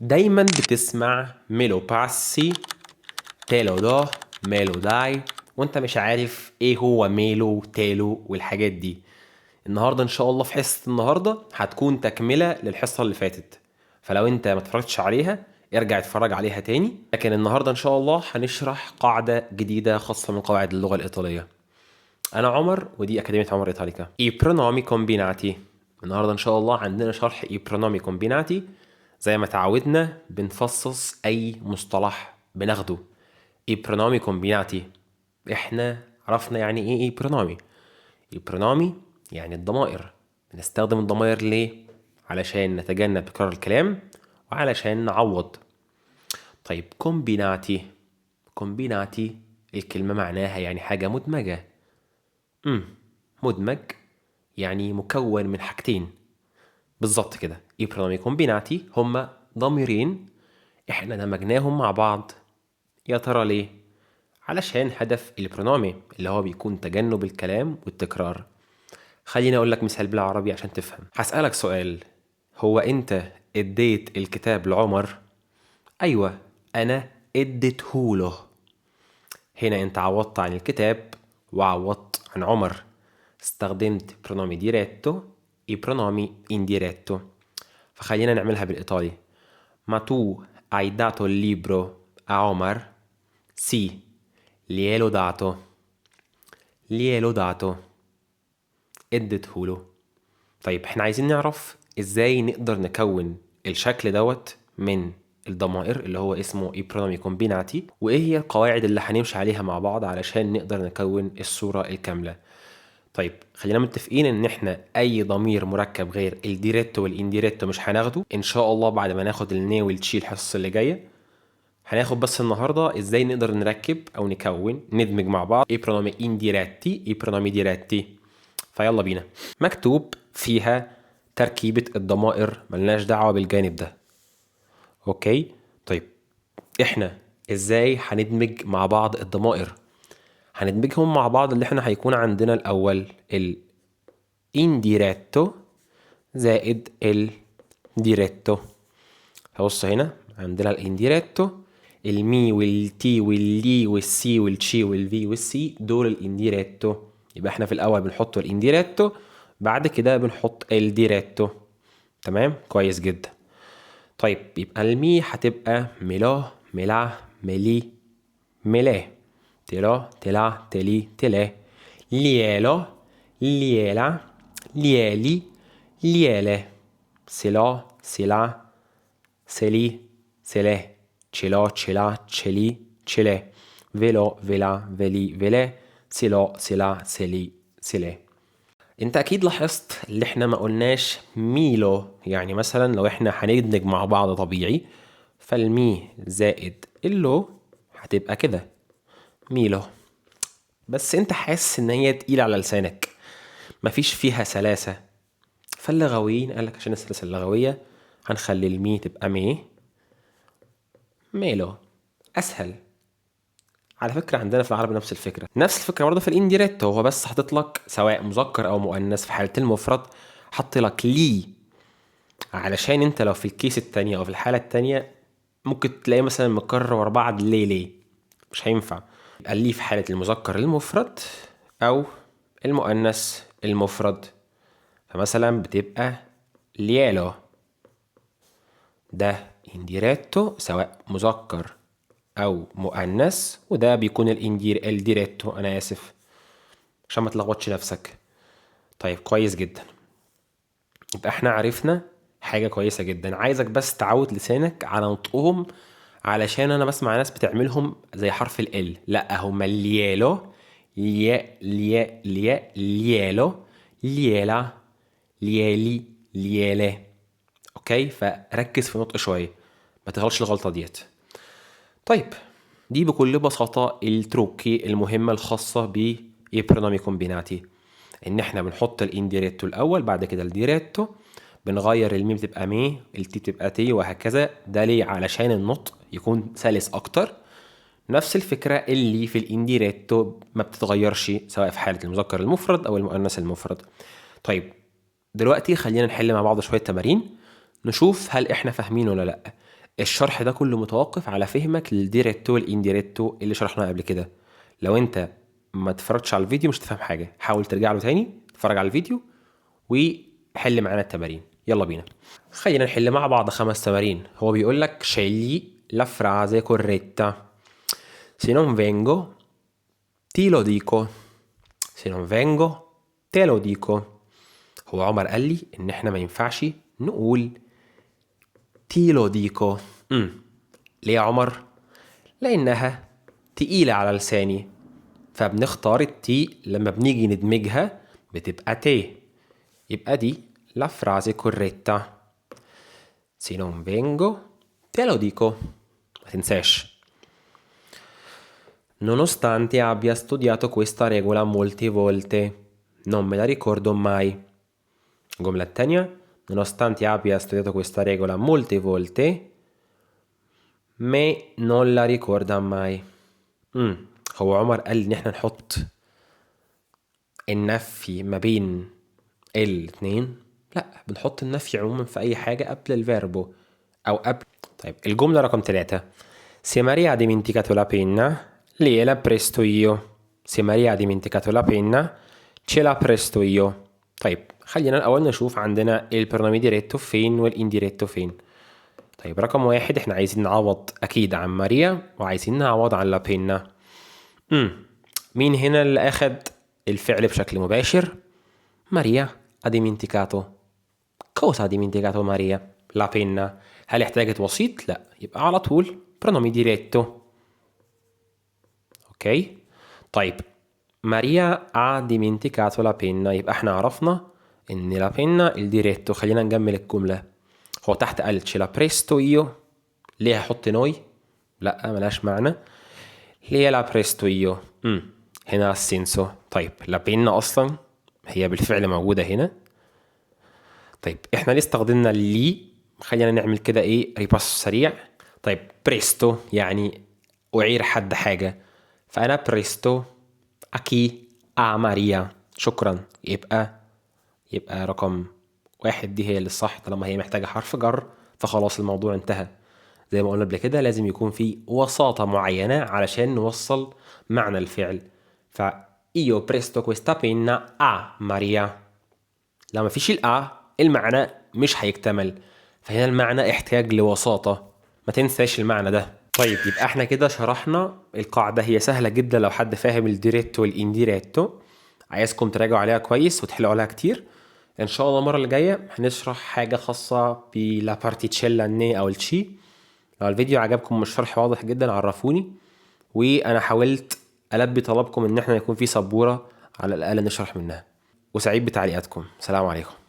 دايما بتسمع ميلو باسي، تيلو دو، ميلو داي، وانت مش عارف ايه هو ميلو تيلو والحاجات دي. النهارده ان شاء الله في حصة النهارده هتكون تكملة للحصة اللي فاتت، فلو انت ما اتفرجتش عليها ارجع اتفرج عليها تاني. لكن النهارده ان شاء الله هنشرح قاعدة جديدة خاصة من قواعد اللغة الإيطالية. انا عمر ودي اكاديمية عمر ايطاليكا. اي برونومي كومبيناتي. النهارده ان شاء الله عندنا شرح اي برونومي كومبيناتي. زي ما تعودنا بنفصص اي مصطلح بناخده. اي برونومي كومبيناتي، احنا عرفنا يعني ايه اي برونومي. اي برونومي يعني الضمائر. بنستخدم الضمائر ليه؟ علشان نتجنب تكرار الكلام وعلشان نعوض. طيب كومبيناتي. كومبيناتي الكلمة معناها يعني حاجة مدمجة. مدمج يعني مكون من حاجتين بالظبط كده. اي برونومي كومبيناتي هما ضميرين احنا دمجناهم مع بعض. يا ترى ليه؟ علشان هدف البرونومي اللي هو بيكون تجنب الكلام والتكرار. خليني اقول لك مثال بالعربي عشان تفهم. هسألك سؤال: هو انت اديت الكتاب لعمر؟ ايوه، انا اديتهوله. هنا انت عوضت عن الكتاب وعوضت عن عمر. استخدمت برونومي ديريتو اي برونومي انديريتو. فخلينا نعملها بالإيطالي. ما tu hai dato il libro a Omar? Sì, gliel'ho dato. gliel'ho dato. اديتهوله. طيب احنا عايزين نعرف ازاي نقدر نكون الشكل دوت من الضمائر اللي هو اسمه اي برونومي كومبيناتي، وايه هي القواعد اللي هنمشي عليها مع بعض علشان نقدر نكون الصورة الكاملة. طيب خلينا متفقين ان احنا اي ضمير مركب غير الديريتو والانديريتو مش هناخده ان شاء الله. بعد ما ناخد الني والتشي الحصة اللي جاية هناخد بس النهاردة ازاي نقدر نركب او نكون ندمج مع بعض اي برونومي انديريتي اي برونومي ديريتي. فيلا بينا. مكتوب فيها تركيبة الضمائر، ملناش دعوة بالجانب ده. اوكي. طيب احنا ازاي هندمج مع بعض الضمائر؟ هندمجهم مع بعض اللي احنا هيكون عندنا الاول indiretto زائد الديريتو. هبص هنا عندنا الانديريتو، المي والتي واللي والسي والتشي والفي والسي دول الانديريتو. يبقى احنا في الاول بنحط الانديريتو، بعد كده بنحط الديريتو. تمام، كويس جدا. طيب يبقى المي هتبقى ميلو، ميلا، ميلي، ميلاه. تلا، تلا، تلي، تلا. ليالو، ليالا، ليالي، لياله. سلا، سلا، سلي، سله. تشلا، تشلا، تشلي، تشله. فيلو، فيلا، فيلي، فيلا. سلا، سلا، سلي، سله. انت اكيد لاحظت اللي احنا ما قلناش ميلو. يعني مثلا لو احنا هندمج مع بعض طبيعي فالمي زائد اللو هتبقى كده ميلو. بس انت حاسس ان هي تقيلة على لسانك، مفيش فيها سلاسة. فاللغويين قالك عشان السلاسة اللغوية هنخلي المي تبقى ميلو، اسهل. على فكرة عندنا في العربي نفس الفكرة، نفس الفكرة برضه في الانديريكت. هو بس حاطط لك سواء مذكر او مؤنث. في حالة المفرد حط لك لي، علشان انت لو في الكيس التانية او في الحالة التانية ممكن تلاقي مثلا مكرر ورا بعض ليه مش هينفع. يبقى لي في حالة المذكر المفرد او المؤنث المفرد. فمثلا بتبقى ليالو. ده انديريتو سواء مذكر او مؤنث، وده بيكون الديريتو. انا اسف عشان ما تلخبطش نفسك. طيب كويس جدا. يبقى احنا عرفنا حاجة كويسة جدا. عايزك بس تعود لسانك على نطقهم، علشان انا بسمع ناس بتعملهم زي حرف ال. لا، هما ليالو، ليا ليالو، ليالا، ليالي، ليالا. اوكي، فركز في النطق شوية، ما تغلطش الغلطة ديت. طيب دي بكل بساطة التروكي المهمة الخاصة ب برونومي كومبيناتي. ان احنا بنحط الانديريتو الاول، بعد كده الديريتو، بنغير الميم تبقى مي، التي تبقى تي، وهكذا. ده ليه؟ علشان النطق يكون سلس اكتر. نفس الفكرة اللي في الانديريتو ما بتتغيرش سواء في حالة المذكر المفرد او المؤنث المفرد. طيب دلوقتي خلينا نحل مع بعض شوية تمارين نشوف هل احنا فاهمين ولا لا. الشرح ده كله متوقف على فهمك للديريتو والانديريتو اللي شرحناه قبل كده. لو انت ما اتفرجتش على الفيديو مش هتفهم حاجه، حاول ترجع له تاني، اتفرج على الفيديو وحل معانا التمارين. يلا بينا، خلينا نحل مع بعض 5 تمارين. هو بيقول لك scegli la frase corretta. Se non vengo ti lo dico. Se non vengo te lo dico. هو عمر قال لي ان احنا ما ينفعش نقول تي لو ديكو. ليه يا عمر؟ لانها تقيلة على لساني، فبنختار التي لما بنيجي ندمجها بتبقى تي. يبقى دي la frase corretta. Se non vengo te lo dico. ما تنساش. Nonostante abbia studiato questa regola molte volte, non me la ricordo mai. الجملة التانية nonostante abbia studiato questa regola molte volte me non la ricorda mai. هو عمر قال ان احنا نحط النفي ما بين الاتنين؟ لا، بنحط النفي عموما في اي حاجة قبل الفيربو او قبل. طيب الجملة رقم 3. Se Maria ha dimenticato la penna gliela presto io. Se Maria ha dimenticato la penna ce la presto io. طيب خلينا الأول نشوف عندنا البرونومي ديريتو فين والانديريتو فين. طيب رقم 1 احنا عايزين نعوض أكيد عن ماريا وعايزين نعوض عن لابينا. مين هنا اللي أخد الفعل بشكل مباشر؟ ماريا ha dimenticato. Cosa ha dimenticato Maria? La penna. هل احتاجت وسيط؟ لا، يبقى على طول برونومي ديريتو. اوكي. طيب ماريا ha dimenticato la penna، يبقى احنا عرفنا ان لا بينا الديريتو. خلينا نجمل الجملة. هو تحت قال ce la presto io، ليه هحط نوي؟ لا ملاش معنى. ليه la presto io؟ هنا السينسو. طيب لا بينا اصلا هي بالفعل موجودة هنا. طيب احنا ليه استخدمنا لي؟ خلينا نعمل كده ايه ريباس سريع. طيب بريستو يعني اعير حد حاجة، فانا بريستو اكي ماريا. شكرا. يبقى رقم 1 دي هي اللي الصح، طالما هي محتاجة حرف جر فخلاص الموضوع انتهى. زي ما قلنا قبل كده لازم يكون في وساطة معينة علشان نوصل معنى الفعل. ف io presto questa penna a Maria. لو مفيش المعنى مش هيكتمل، فهنا المعنى احتاج لوساطة. ما تنساش المعنى ده. طيب يبقى احنا كده شرحنا القاعدة، هي سهلة جدا لو حد فاهم الديريتو والانديريتو. عايزكم تراجعوا عليها كويس وتحلوا عليها كتير. ان شاء الله المرة اللي جاية هنشرح حاجة خاصة بلا بارتيتشيلا ني او الشي. لو الفيديو عجبكم والشرح واضح جدا عرفوني، وانا حاولت البي طلبكم ان احنا يكون في سبورة على الاقل نشرح منها. وسعيد بتعليقاتكم. سلام عليكم.